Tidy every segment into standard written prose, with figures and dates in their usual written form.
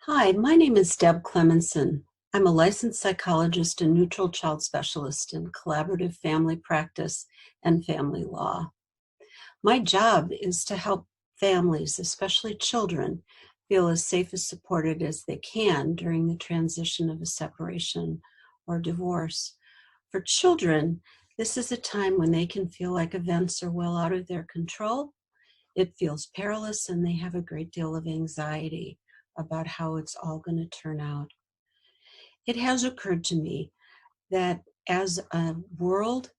Hi, my name is Deb Clemmensen. I'm a licensed psychologist and neutral child specialist in collaborative family practice and family law. My job is to help families, especially children, feel as safe and supported as they can during the transition of a separation or divorce. For children, this is a time when they can feel like events are well out of their control. It feels perilous, and they have a great deal of anxiety about how it's all going to turn out. It has occurred to me that as a world,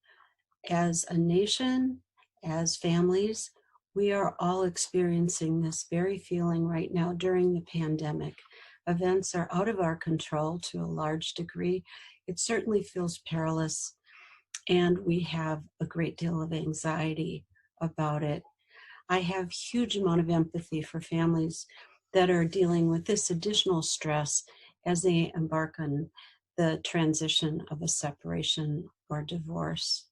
as a nation, as families, we are all experiencing this very feeling right now during the pandemic. Events are out of our control to a large degree. It certainly feels perilous, and we have a great deal of anxiety about it. I have huge amount of empathy for families that are dealing with this additional stress as they embark on the transition of a separation or divorce.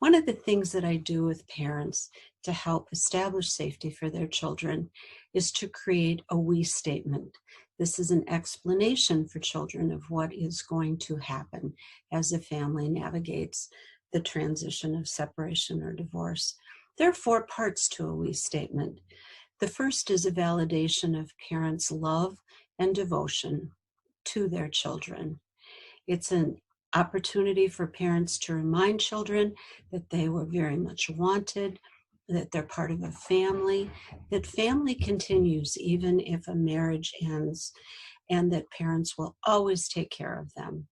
One of the things that I do with parents to help establish safety for their children is to create a we statement. This is an explanation for children of what is going to happen as the family navigates the transition of separation or divorce. There are 4 parts to a we statement. The first is a validation of parents' love and devotion to their children. It's an opportunity for parents to remind children that they were very much wanted, that they're part of a family, that family continues even if a marriage ends, and that parents will always take care of them.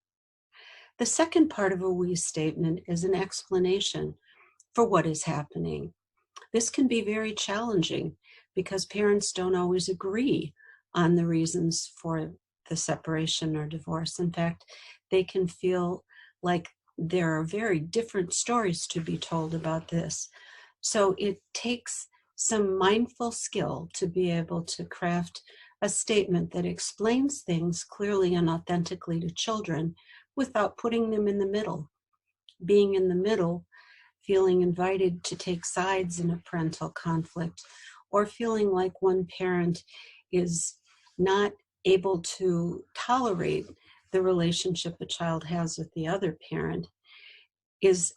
The second part of a we statement is an explanation for what is happening. This can be very challenging because parents don't always agree on the reasons for the separation or divorce. In fact, they can feel like there are very different stories to be told about this. So it takes some mindful skill to be able to craft a statement that explains things clearly and authentically to children without putting them in the middle. Being in the middle, feeling invited to take sides in a parental conflict, or feeling like one parent is not able to tolerate the relationship a child has with the other parent is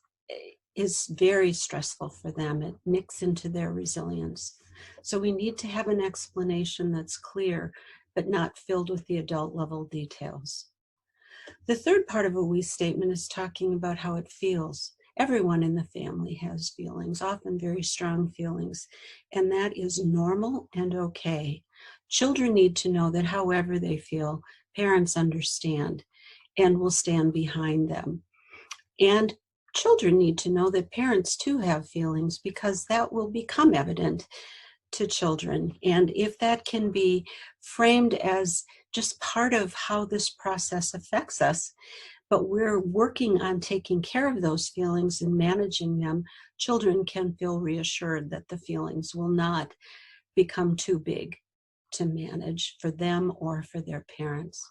very stressful for them. It nicks into their resilience. So we need to have an explanation that's clear, but not filled with the adult level details. The third part of a we statement is talking about how it feels. Everyone in the family has feelings, often very strong feelings, and that is normal and okay. Children need to know that however they feel, parents understand and will stand behind them. And children need to know that parents too have feelings, because that will become evident to children. And if that can be framed as just part of how this process affects us, but we're working on taking care of those feelings and managing them, children can feel reassured that the feelings will not become too big to manage for them or for their parents.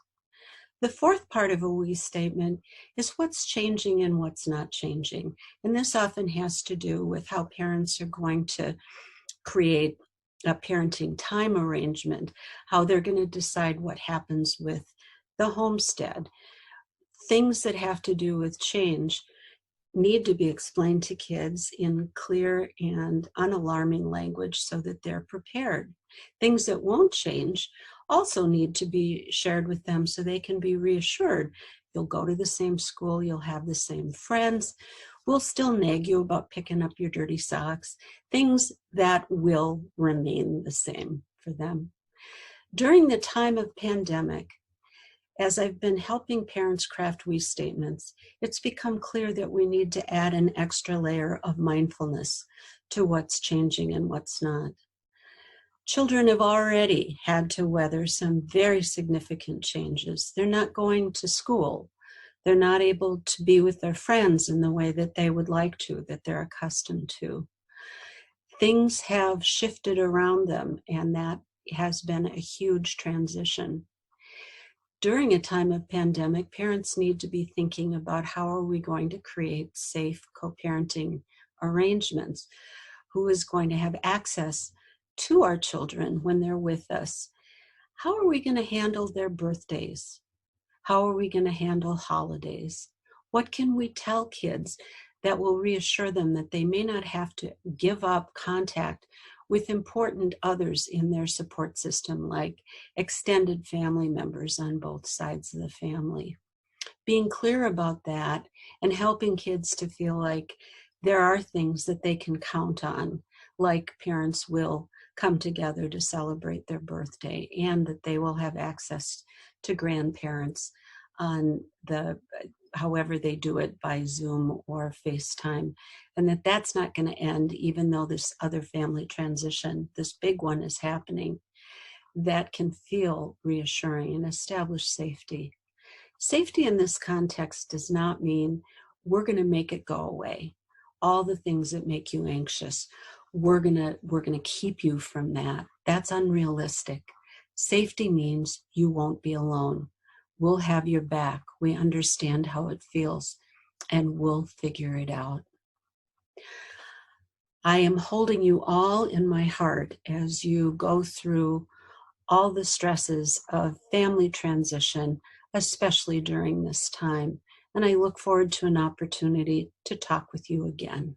The fourth part of a we statement is what's changing and what's not changing. And this often has to do with how parents are going to create a parenting time arrangement, how they're going to decide what happens with the homestead. Things that have to do with change need to be explained to kids in clear and unalarming language so that they're prepared. Things that won't change also need to be shared with them so they can be reassured. You'll go to the same school, you'll have the same friends, we'll still nag you about picking up your dirty socks, things that will remain the same for them. During the time of pandemic, as I've been helping parents craft we statements, it's become clear that we need to add an extra layer of mindfulness to what's changing and what's not. Children have already had to weather some very significant changes. They're not going to school. They're not able to be with their friends in the way that they would like to, that they're accustomed to. Things have shifted around them, and that has been a huge transition. During a time of pandemic, parents need to be thinking about how are we going to create safe co-parenting arrangements? Who is going to have access to our children when they're with us? How are we going to handle their birthdays? How are we going to handle holidays? What can we tell kids that will reassure them that they may not have to give up contact with important others in their support system, like extended family members on both sides of the family? Being clear about that and helping kids to feel like there are things that they can count on, like parents will come together to celebrate their birthday and that they will have access to grandparents on the however they do it, by Zoom or FaceTime, and that that's not going to end even though this other family transition, this big one, is happening. That can feel reassuring and establish safety. Safety in this context does not mean we're going to make it go away. All the things that make you anxious, we're going to keep you from that. That's unrealistic. Safety means you won't be alone. We'll have your back. We understand how it feels, and we'll figure it out. I am holding you all in my heart as you go through all the stresses of family transition, especially during this time. And I look forward to an opportunity to talk with you again.